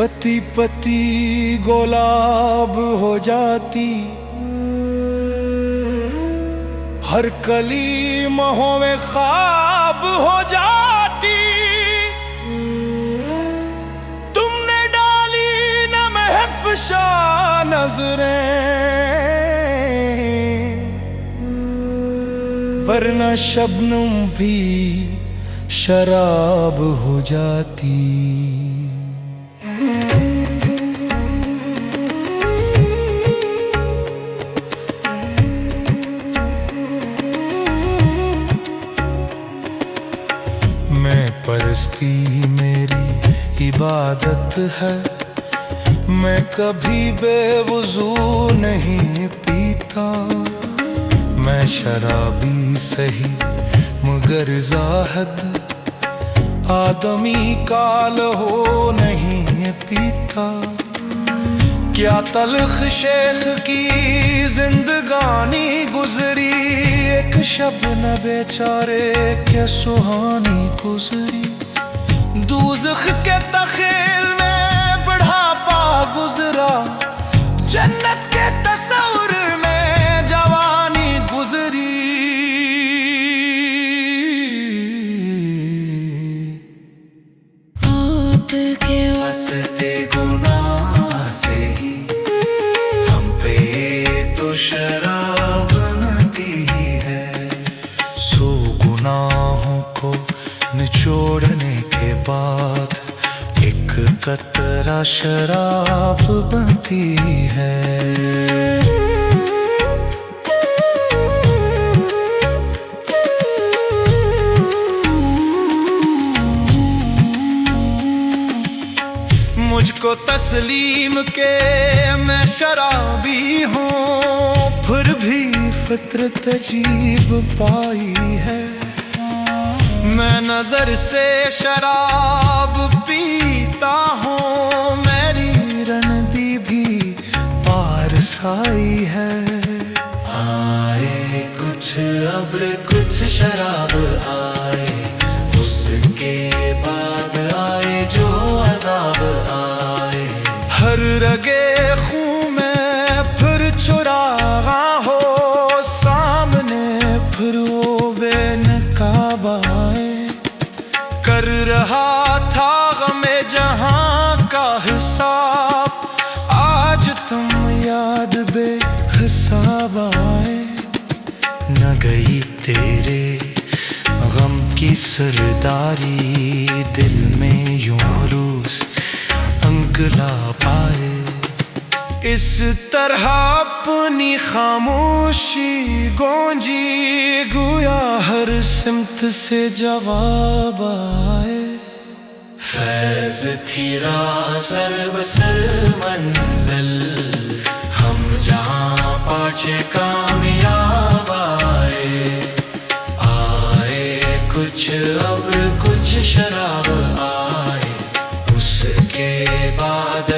पति पति गुलाब हो जाती, हर कली महों में ख्वाब हो जाती। तुमने डाली न महफशा नजरें, वरना शबनम भी शराब हो जाती। मैं परस्ती मेरी इबादत है, मैं कभी बेवुजू नहीं पीता। मैं शराबी सही मगर ज़ाहद आदमी काल हो नहीं पीता। क्या तल्ख शेख की जिंदगानी गुजरी, एक शबन बेचारे क्या सुहानी गुजरी। दूज़ख के तख़ील में बुढ़ापा गुजरा, जन्नत के तस्वुर में जवानी गुजरी। आपके वास्ते गुनाह से ही हम पे तो शराब बनती है। सो गुनाहों को निचोड़ने के बाद एक कतरा शराब बनती है। मुझको तस्लीम के मैं शराबी हूँ, फिर भी फितरत अजीब पाई है। मैं नजर से शराब पीता हूँ, मेरी रणदी भी पारसाई है। आए कुछ अब्र कुछ शराब आए, उसके बाद आए जो अज़ाब आए। हर रगे खूं में फिर चुरागा हो, सामने फिर वो बेनकाब आए। कर रहा था गमे जहां का हिसाब, आज तुम याद बेहिसाब आए। न गई तेरे गम की सरदारी, दिल में यूं रूस अंगला पाए। इस तरह अपनी खामोशी गूंजी, गुया हर सिमत से जवाब आए। फैज़ थी राह सर बसर मंजिल, हम जहाँ पाछे कामयाब आए। आए कुछ अब्र कुछ शराब आए, उसके बाद